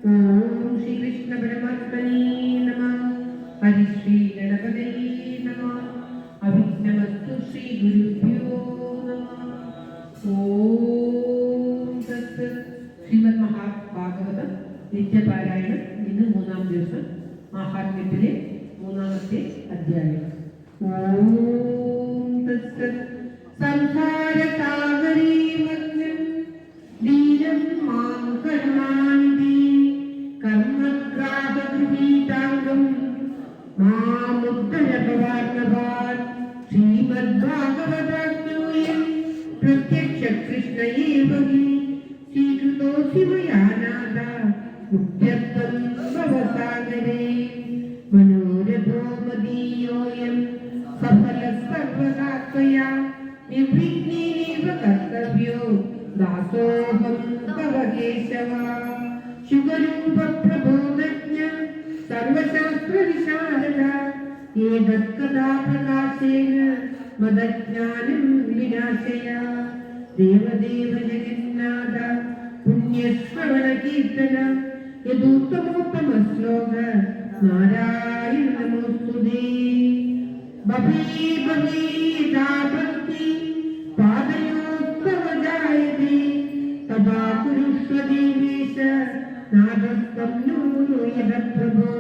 ഓം ശ്രീകൃഷ്ണ പരമാത്മനേ നമഃ. ഹരിശ്രീ ഗണപതയേ നമഃ. അവിഘ്നമസ്തു ശ്രീ ഗുരുഭ്യോ നമഃ. ഓം തത്. ശ്രീമദ് മഹാഭാഗവതം നിത്യപാരായണം. ഇന്ന് 3-ാം ദിവസം. മാഹാത്മ്യത്തിലെ 3-ാമത്തെ അധ്യായം. ഓം തത്. സംസാരസാഗരേ മഗ്നം ദീനം മാം കരുണാനിധി കർമ്മഗ്രാഹഗൃഹീതാംഗം മാമുദ്ധര ഭവാൻ. ശ്രീമദ്ഭാഗവതാജ്ഞോയം പ്രത്യക്ഷ കൃഷ്ണയേവ ഹി സ്വീകൃതോऽസി മയാ നാഥ മുക്ത്യർത്ഥം ഭവസാഗരേ. മനോരഥോ മദീയോऽയം സഫലഃ സർവദാ ത്വയാ നിർവിഘ്നേനൈവ കർത്തവ്യോ ദാസോഹം തവ കേശവ. ശുഭരൂപ പ്രബോധജ്ഞ സർവശാസ്ത്ര വിശാരദ ഏതത്കഥാ പ്രകാശേന മദജ്ഞാനം വിനാശയ. ദേവദേവ ജഗന്നാഥ പുണ്യശ്രവണ കീർത്തന യദുത്തമോത്തമ ശ്ലോക നാരായണ നമോസ്തുതേ. ബഭീ ബഭീതാ ഭക്തി പാദയോസ്തവ ജായതേ തഥാ കുരുഷ്വ ദേവേശ നാദസ്തം നൂനു യദ പ്രഭോ.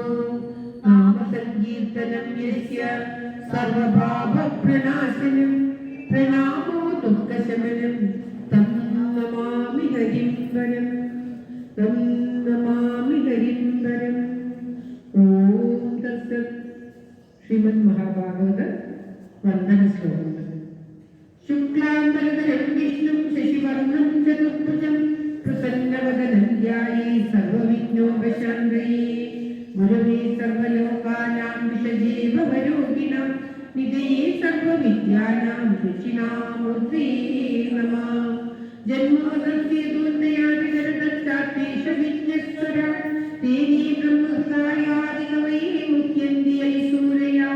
നാമസങ്കീർത്തനം യസ്യ സർവപാപ പ്രണാശനം പ്രണാമോ ദുഃഖശമനം തം നമാമി ഹരിംബരം തം നമാമി ഹരിംബരം. ഓം തത്സത്. ശ്രീമദ് മഹാഭാഗവത വന്ദന ശ്ലോകങ്ങൾ. ശുക്ലാംബരധരം വിഷ്ണും ശശിവർണം ചതുർഭുജം പ്രസന്നവദനം ധ്യായേ സർവവിഘ്നോപശാന്തയേ. ഗുരവേ സർവലോകാനാം വിഷജേ ഭവരോഗിണാം നിധയേ സർവവിദ്യാനാം ദക്ഷിണാമൂർത്തേ നമഃ. ജന്മോദസ്യ ദുർനയാതികരതച്ചാത്തേഷ വിജ്ഞസ്വര തേനേ ബ്രഹ്മഹൃദയാദികവൈ മുഹ്യന്തി ഐസൂരയാ.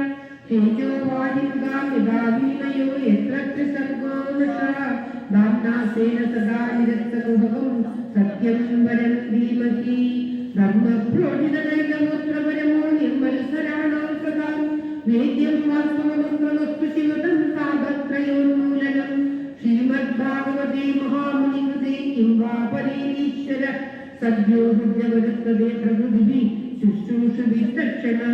തേജോ വാരിംഗാമിതാവീനയോ യത്ര സർഗോ നശഃ ദാംനാസേന സദാ നിരസ്തനുഭവം സത്യം വരം ധീമഹി. ധർമ്മപ്രോജിതനൈകമൂത്രപരമോ നിർമ്മത്സരാണാം സദാ വേദ്യം വാസ്തവമന്ത്രമസ്തു ശിവതം താപത്രയോന്മൂലനം. ശ്രീമദ്ഭാഗവതേ മഹാമുനികൃതേ കിം വാ പരേരീശ്വര സദ്യോ ഹൃദ്യവരുത്തതേ പ്രകൃതിഃ ശുശ്രൂഷവിത്തക്ഷണാ.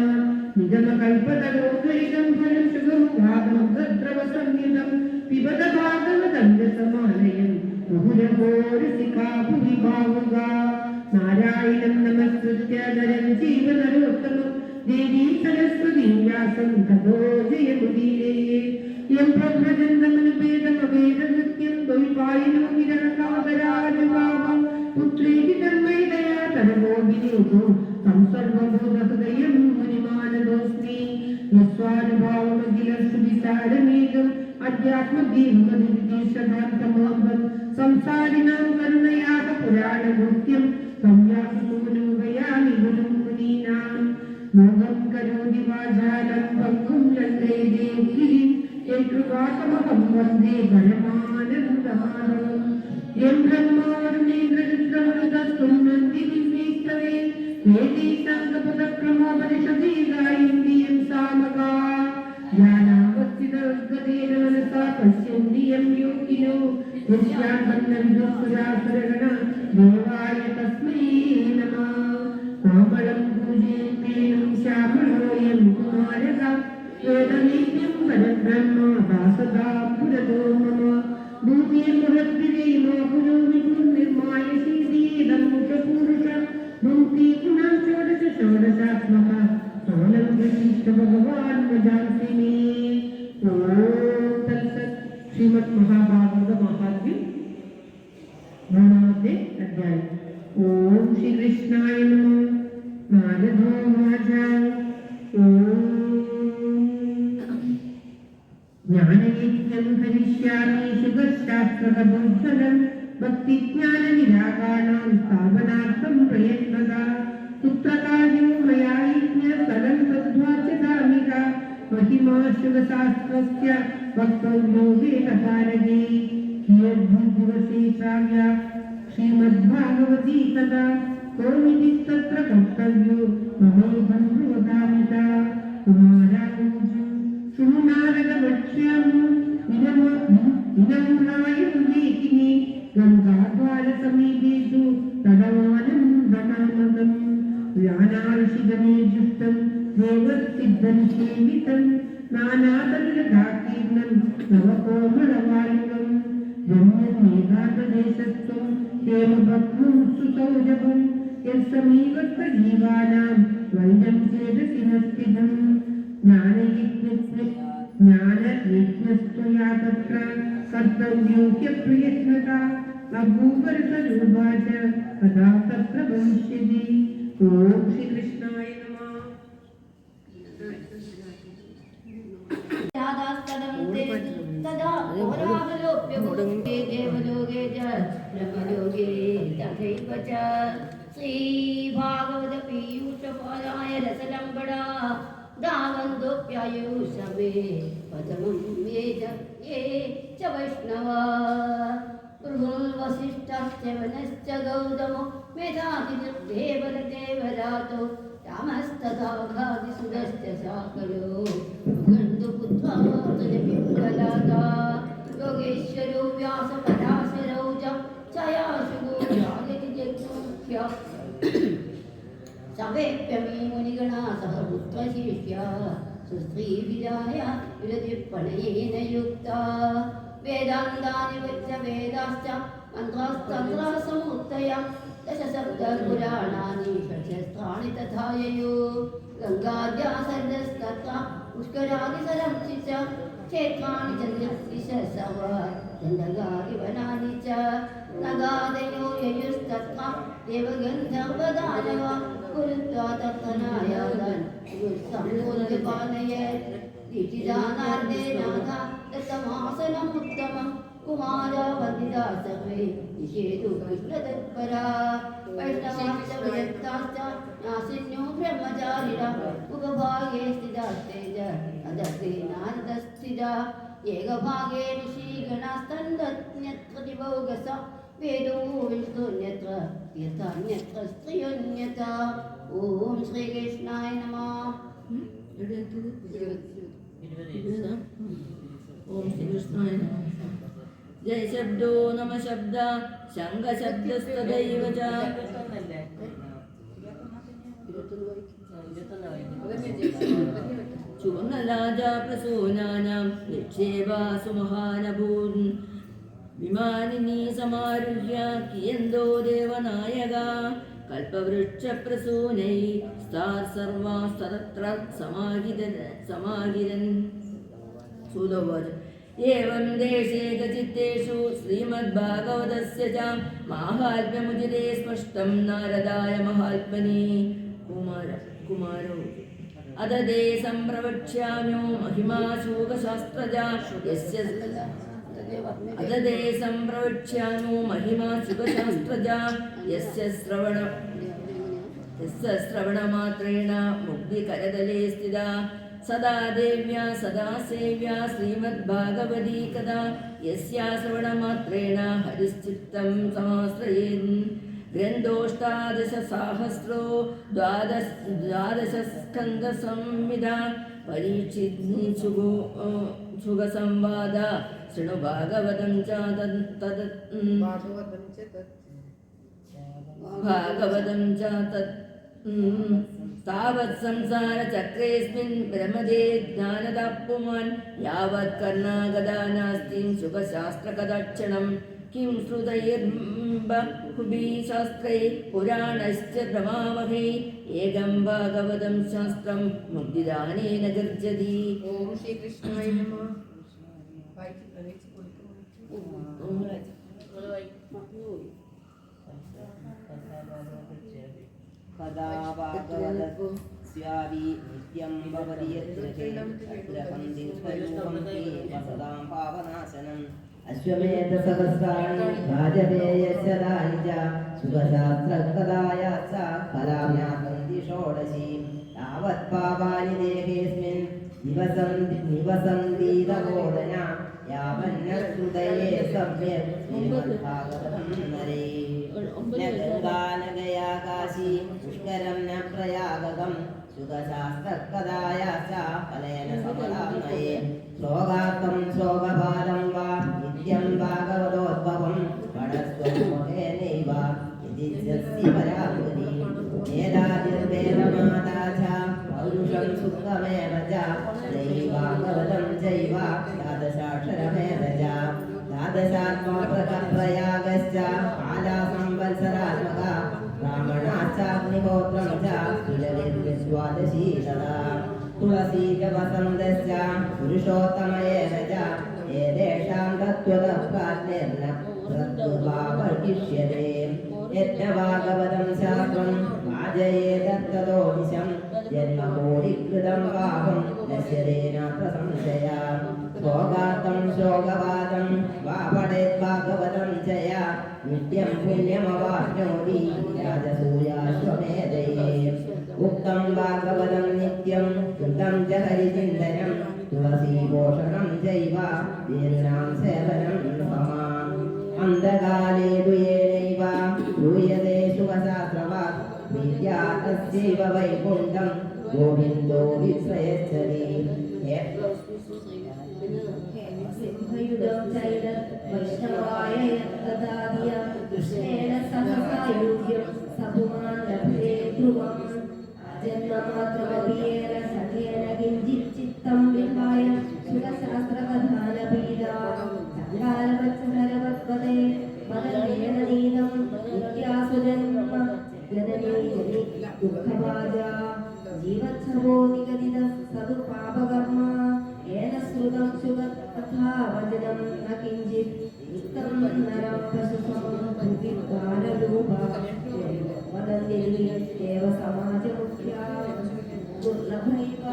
നിഗമകൽപതരോദ്വൈതം ഫലം ശുഭമുഖാദം ഗദ്രവസംയുതം പിബത ഭാഗവതം രസമാലയം മുഹുരഘോരസിഖാ ഭുവി ഭാവുകാ. നാരായണം നമസ്കൃത്യ നരം ചൈവ നരോത്തമം ദേവീം സരസ്വതീം വ്യാസം തതോ ജയമുദീരയേ. യം പ്രഭ്രജന്തമനുപേതമവേദനൃത്യം ദ്വൈപായനോ നിരകാതരാജഭാവം പുത്രേതി തന്മൈതയാ തരമോഹിനീതോ സം സർവഭൂതഹൃദയം മുനിമാനദോസ്മി. യസ്വാനുഭാവമഖിലസുവിസാരമേകം അധ്യാത്മദീർഘനിർദേശാന്തമോഹം സംസാരിണാം കരുണയാഹ പുരാണഭൂത്യം സംയാസുനോപയാമി ഗുരും മുനീനാം. മോഹം കരോതി വാചാലം ഭംഗും ലംഘയതേ ഗിരിം യത്കൃപാതമഹം വന്ദേ പരമാനന്ദമാധവം. യം ബ്രഹ്മാ വരുണേന്ദ്രരുദ്രമരുതസ്തുന്വന്തി വിഘ്നേശ്വരേ വേദേ സാംഗപദക്രമോപനിഷദേ ഗായന്തി യം സാമഗാ. ജ്ഞാനാവസ്ഥിതോദ്ഗതേന മനസാ പശ്യന്തി യം യോഗിനോ യസ്യാം വിദുഃസുരാസുരഗണ ദേവായ തസ്മൈ നമഃ. കോമളം പൂജയന്തേനം ശ്യാമളോയം കുമാരക വേദനീയം പരബ്രഹ്മ ഭാസതാ പുരതോ മമ. ഭൂമിർമഹദ്വിജയമോ പുരോ വിഭുർനിർമായ ശീതീദം മുഖപൂരുഷ ഭുക്തി ഗുണം ഷോഡശ ഷോഡശാത്മക സോനം പ്രശിഷ്ട ഭഗവാൻ ഭജാംസിമേ. ഓം തത്സത്. ശ്രീമദ് മഹാഭാഗവത മഹാത്മ്യം 3-ാമത്തെ അധ്യായം. ഓം ശ്രീകൃഷ്ണായ നമഃ. നാരദോ വാച. ഓം ജ്ഞാനയജ്ഞം ഹരിഷ്യാമി ശുഗശാസ്ത്രബോധനം ഭക്തിജ്ഞാനനിരാകാണാം സ്ഥാപനാർത്ഥം പ്രയത്നതാ. പുത്രകാര്യോ മയാ യജ്ഞ സകല തദ്വാചതാമിക महिमा शिवशास्त्रस्य वक्तव्यो वेदकारणे कियद्भुद्दिवसे श्राव्या श्रीमद्भागवती कथा कोमिति तत्र कर्तव्यो ममेदं वदामिता कुमारानुजं शृणु नारदवक्ष्यामि विनम्रायुर्वेकिनी गङ्गाद्वारसमीपेषु तदवानं वनामगं व्यानार्षिगणे जुष्टं देवसिद्धं सेवितं नानातरुलकाकीर्णं नवकोमलवालिकं रम्यमेघातदेशस्थं हेमभक्तं सुसौजभं यत्समीपस्थजीवानां वैनं चेदसि न स्थितं ज्ञानयज्ञस्त्वया तत्र कर्तव्यो ह्यप्रयत्नता अभूवरसरूपा च कदा तत्र भविष्यति। ॐ श्रीकृष्णाय नमः। तदा होरावलोप्य मुक्ते देवलोके च ब्रह्मलोके तथैव च श्रीभागवतपीयूषपादाय रसलम्बडा दावन्दोऽप्यायुषवे प्रथमं ये च वैष्णवा भृगुर्वसिष्ठश्च वनश्च गौतमो मेधातिदेवरातो रामस्तथाघादिसुरश्च साकरो गन्धुपुत्रार्जुनपिङ्गलाता योगेश्वरो व्यासपराशरौ च छयाशुगो जागतिजग्मुख्य सवेप्यमी मुनिगणा सह पुत्रशिष्या सुस्त्रीविजाय विरतिप्रणयेन युक्ता वेदान्तानि वच्च वेदाश्च मन्त्रास्तन्त्रासमुत्तया दशसप्तपुराणानि षट्शस्त्राणि तथा ययो गङ्गाद्यासरस्तथा पुष्करादिसरंसि च क्षेत्राणि चन्द्रदिशसव चन्द्रगादिवनानि च नगादयो ययुस्तथा देवगन्धर्वदानव कुरुत्वा तत्तनायादन् सम्पूर्णपालयत् दीक्षिदानार्देनाथ दत्तमासनमुत्तमं कुमारा वन्दिता सर्वे निषेधु कृष्णतत्परा वैष्णवाश्च विरक्ताश्च नासिन्यो ब्रह्मचारिणा मुखभागे स्थितास्तेज अदस्ते नारदस्थिता एकभागे ऋषिगणास्तन्धन्यत्र दिवौगसा वेदो विष्णुन्यत्र तीर्थान्यत्र स्त्रियोन्यथा। ॐ श्रीकृष्णाय नमः। ओम श्री कृष्णाय नमः। जय शब्दो नम शब्द शंग शब्दस्तदैव च चूर्णराजा प्रसूनानां निक्षेपा सुमहानभून् विमानिनी समारुह्य कियन्दो देवनायका कल्पवृक्षप्रसूनै स्ताः सर्वास्तत्र समागिरन् सुदोवच एवं देशे गचित्तेषु श्रीमद्भागवतस्य च माहात्म्यमुचिते स्पष्टं नारदाय महात्मने कुमारो अददे सम्प्रवक्ष्याम्यो महिमा शोकशास्त्रजा यस्य अददे सम्प्रवक्ष्यामो महिमा शुभशास्त्रजा यस्य श्रवणमात्रेण मुक्तिकरतले स्थिता सदा देव्या सदा सेव्या श्रीमद्भागवती कदा यस्या श्रवणमात्रेण हरिश्चित्तं समाश्रयेन् ग्रन्थोऽष्टादशसाहस्रो द्वादशस्कन्धसंहिता परीक्षित्सुखसंवाद शृणु भागवतं च तत् तावत् संसारचक्रेऽस्मिन् भ्रमदे ज्ञानदा पुमान् यावत् कर्णागदा नास्ति सुखशास्त्रकदाक्षणं किं श्रुतैर्बहुभिः शास्त्रैः पुराणश्च भ्रमावहै एकं भागवतं शास्त्रं मुक्तिदानेन गर्जति। ॐ श्रीकृष्णाय नमः। कदा भागवतस्यापि नित्यं भवति यद्ग्रहं दिनस्वरूपं ते वसतां पावनाशनम् अश्वमेधसहस्राणि वाजपेयस्य दानि च सुखशास्त्रकथायाश्च कलाम्यासन्ति षोडशी तावत् पापानि देहेऽस्मिन् निवसन्ति तपोधना यावन्न श्रुतये सम्यक् श्रीमद्भागवतं नरे। ഗംഗാനഗയാ കാശി പുഷ്കരം ന പ്രയാഗകം സുഖശാസ്ത്രകഥായാശ്ച ഫലേന സമലാമയേ ശ്ലോകാർത്ഥം ശ്ലോകപാദം വാ നിത്യം ഭാഗവതോദ്ഭവം പടസ്വമോഹേനൈവ യജിജ്ഞസ്യ പരാമുനി ഏതാദിർവേദമാതാ ച പൗരുഷം സുഖമേവ ച ദൈവാഗവതം ചൈവ ദ്വാദശാക്ഷരമേവ ച ദ്വാദശാത്മപ്രയാഗശ്ച കാലാസംവത്സരാത്മക ब्राह्मणाश्चाग्निहोत्रं च तुलविद्वादशी तदा तुलसी च वसन्तश्च पुरुषोत्तम एव च एतेषां तत्त्वतः प्राज्ञेर्न प्रत्युभावर्गिष्यते यज्ञभागवतं शास्त्रं वाजयेदत्ततो निशं जन्मकोटिकृतं पापं नश्यते नात्र संशया भोगार्थं शोकवादं वा पठेद्भागवतं च या नित्यं पुण्यमवाप्नोति राजसूयाश्वमेधये उक्तं भागवतं नित्यं कृतं च हरिचिन्तनं तुलसीपोषणं चैव वीरूणां सेवनं मम अन्धकाले तु येनैव श्रूयते शुभशास्त्रवाक् विद्या तस्यैव वैकुण्ठं गोविन्दो विप्रयच्छति सिंहयुधं चैल वैष्णवाय यत्तदादिय कृष्णेन सहसायुज्यं सपुमान् लभते ध्रुवम् जन्ममात्रमपि येन सखेन किञ्चित् चित्तं विहाय सुखशास्त्रकथानपीडा चण्डालवत्सहरवत्पदे मदनेन नीतं नित्यासुजन्म जननी दुःखभाजा जीवच्छवो निगदितः सदु पापकर्मा येन श्रुतं सुगतथा वचनं न किञ्चित् इत्थं नरं पशुसंहृतिकालरूपा वदन्ति एव समाजमुख्या दुर्लभैव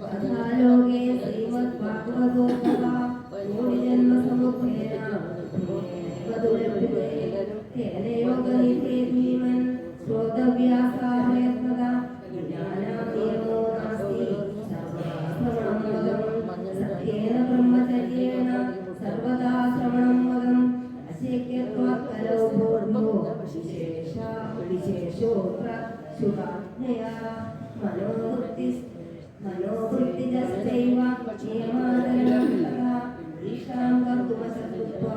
तथा लोके श्रीमद्भागवतो तथा कोटिजन्मसमुत्थेन वदुलभ्युते तेनैव गणिते धीमन् श्रोतव्यासारयत्नता ज्ञानानियमो नास्ति सत्येन ब्रह्मचर्येण सर्वदा श्रवणं मदम् अशक्यत्वात् कलौ भूर्भो विशेषोऽत्र शुभाज्ञया मनोवृत्तिजश्चैव नियमादरणं तथा ईशां कर्तुमशक्त्वा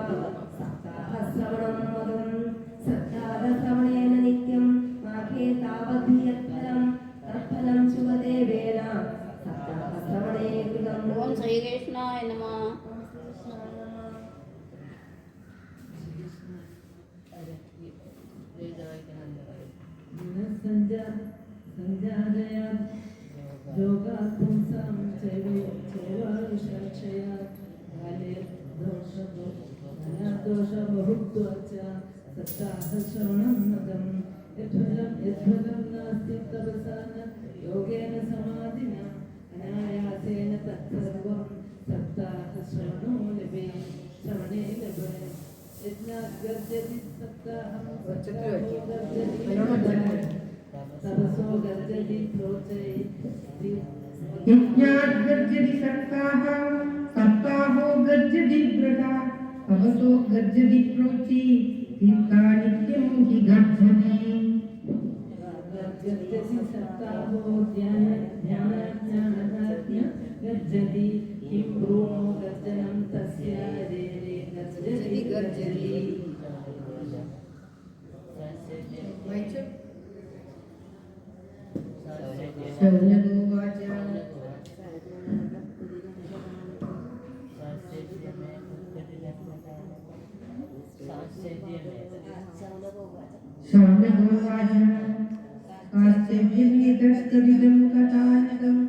सप्ताहश्रवणं मदम् सप्ताहश्रवणेन नित्यं माघे तावद्धियत्फलं तत्फलं शुभदेवेन सप्ताहश्रवणे कृतं ओम श्रीकृष्णाय नमः संजादया योगात्मसां चैवायुषाक्षया काले दोषबहुत्वाच्च सप्ताहश्रवणं मदम् यद्फलं नास्ति तपसा न योगेन समाधिना अनायासेन तत्सर्वं सप्ताहश्रवणो लभे श्रवणे लभे यज्ञात् गर्जति सप्ताहं तपसो गर्जति प्रोचयति यज्ञात् गर्जति सप्ताहो गर्जति व्रता तपसो गर्जति प्रोचि तीर्था नित्यं हि गर्जति गर्जति सप्ताहो ध्यानज्ञानाज्ञ गर्जति किं ब्रूमो गर्जनं तस्य देवे गर्जति गर्जति शौनकोवाच शौनकोवाच कास्यव्येतत्कविदं कथानकम्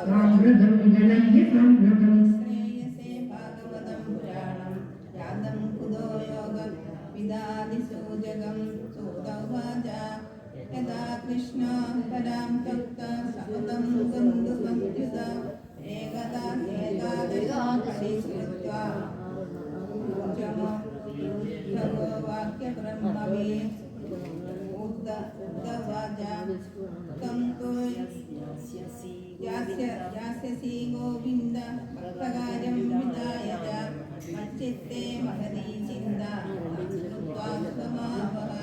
साम्प्रतं गणय्य साम्प्रतम् श्रेयसे भागवतं पुराणं यादं कुतो योगं विदादिसूजगं सूतौवाच यदा कृष्णो परां तप्त सततं गन्धुवन्त्युत एकदा एकादशकृत्वा भगो वाक्यब्रह्मवेत् उद्वाच तं तु यास्यसि गोविन्द भक्तकार्यं विदाय च मच्चित्ते महती चिन्ता कृत्वा सुखमावह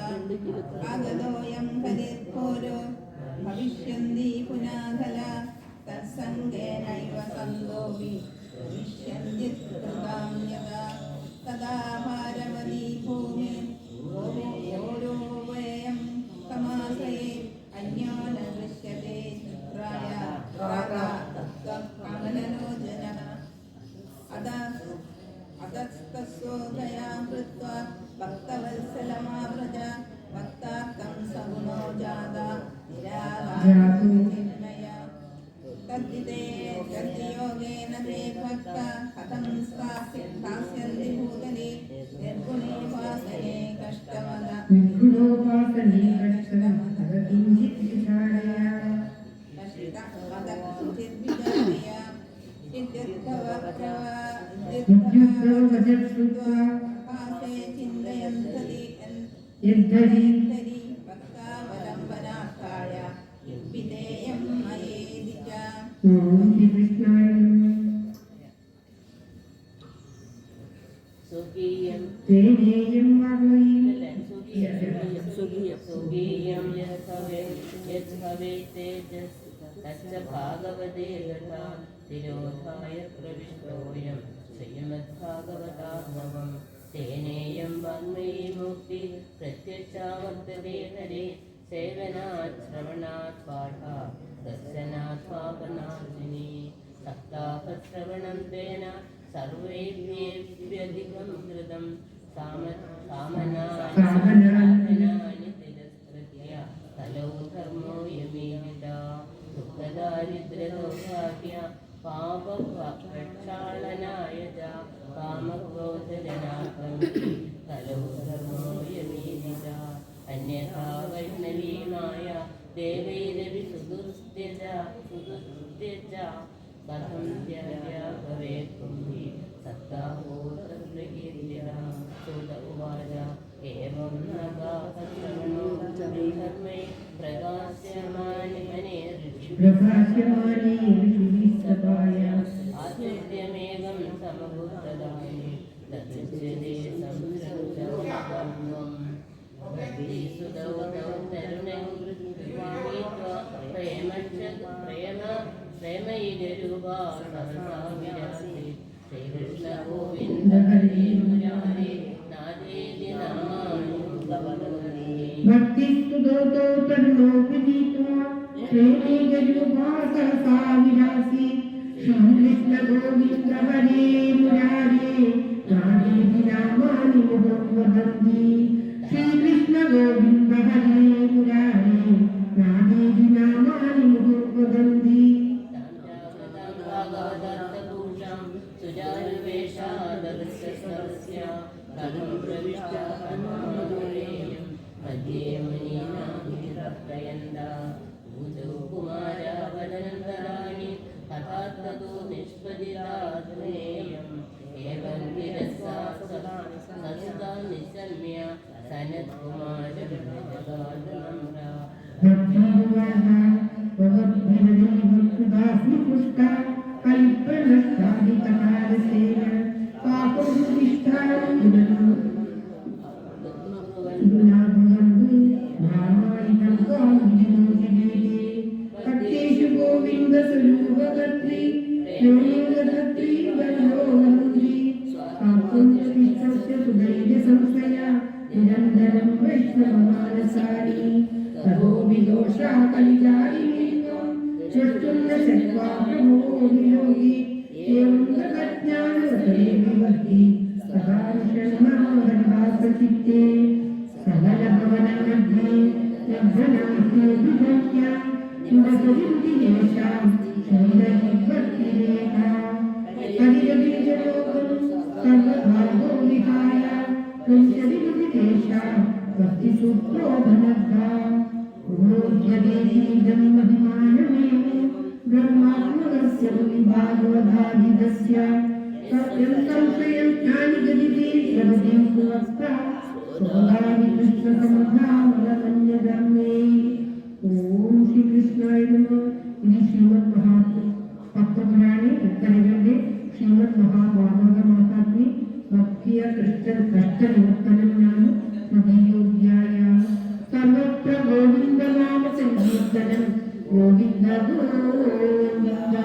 आगतोऽयं हरिर्घोरो भविष्यन्ति पुनाखला तत्सङ्गेनैव सन्तोऽपि भविष्यन्त्युत्कृतां यदा तदा भारवती भूमि घोरोऽयं समासये अन्यो न दृश्यते चित्राय कमललोचनः अतस्तस्योदया कृत्वा भक्तवत्सलमाव्रज भक्तार्थं सगुणो जाता निरालाचिन्मया तद्योगेन ते भक्ता कथं स्थास्यन्ति भूतले निर्गुणे वासने कष्टमदा निर्गुणोपासने कष्टमदा किञ्चित् विचारया मदचिद्विचारया विद्युद्भवजत्सुत्वा चिन्तयन्तरि यद्धरि भक्तावलम्बनार्थाय विधेयं मयेदि च ॐ श्रीकृष्णाय नमः सुखीयं तेनेयं वाग्मयीं सुखीयं यद्भवे तेजस् तच्च भागवते गता तिरोधाय प्रविष्टोऽयं श्रीमद्भागवतार्णवम् तेनेयं वाङ्मयी मुक्ति प्रत्यक्षा वर्तते हरे सेवनात् श्रवणात् पाठात् दर्शनात् पापनाशिनी सप्ताहश्रवणं तेन सर्वैर्येभ्यधिकं कृतं सामनानि तिरस्कृत्य कलौ धर्मो यमीहिता दुःखदारिद्र्यसौभाग्य पापप्रक्षालनाय च कामक्रोधजनार्थं कलौ धर्मो यमीहिता अन्यथा वैष्णवी माया देवैरपि सुदुस्त्यज कथं त्यज्या भवेत् कुम्भी सत्ताहोत्रकीर्तिरा सुत उवाच एवं न गाहश्रवणो धर्मे प्रकाश्यमानि मने ऋषिभिस्सभाय आश्चर्यमेकं समभूतदानि तत्सुदे संसृतं भक्तिसुतौ तौ तरुणौ गृहीत्वा प्रेमैकरूपा सहसा विरासे श्रीकृष्ण गोविन्द हरे मुरारे नादेति नामानि भवन्ति भक्तिस्तुतो तन्नो विदित्वा प्रेमैकरूपा सहसा विलासि श्रीकृष्ण गोविन्द हरे मुरारे नादेति नामानि वदन्ति श्रीकृष्ण गोविन्द हरे मुरारे नादेति नामानि वदन्ति सुजारुवेषादवस्य कथं प्रविष्टा हनुमन्तेयं मध्ये मुनीनाभिरप्रयन्ता भूतो कुमारा वदनन्तराणि तथा ततो निष्पदिताधुनेयम् एवं गिरस्सा सस्ता निशम्य सनत्कुमारजगादनम्रा गोविंद स्वरूपकर्त्री निरंतरं वैष्णवमानसारी तदोभिदोषा कलिजारिणी चष्टुं न शक्त्वा प्रभो वियोगी एवं तज्ज्ञानवतरे विवर्ति सदाशन्मागर्भासचित्ते सकलभवनमध्ये लब्धनास्ते विभज्ञा निवसन्ति येषां शैलनिवर्तिरेखा हरिरबीजलोकं सर्वभागो विहाय पंचविधेषां भक्तिसूत्रो धनद्धा ऊर्ध्वदेवीदं महिमानमेव ब्रह्मात्मकस्य भागवतादिदस्य सत्यं संशयं ज्ञानिगदिते श्रवतीं सुवक्ता स्वभाविकृष्णसमधामलमन्यधर्मे ॐ श्रीकृष्णाय नमः इति श्रीमद्महापद्मपुराणे उत्तरखण्डे श्रीमद्महाभागवतमाहात्म्ये സർവത്ര ഗോവിന്ദനാമ സങ്കീർത്തനം ഗോവിന്ദ ഗോവിന്ദ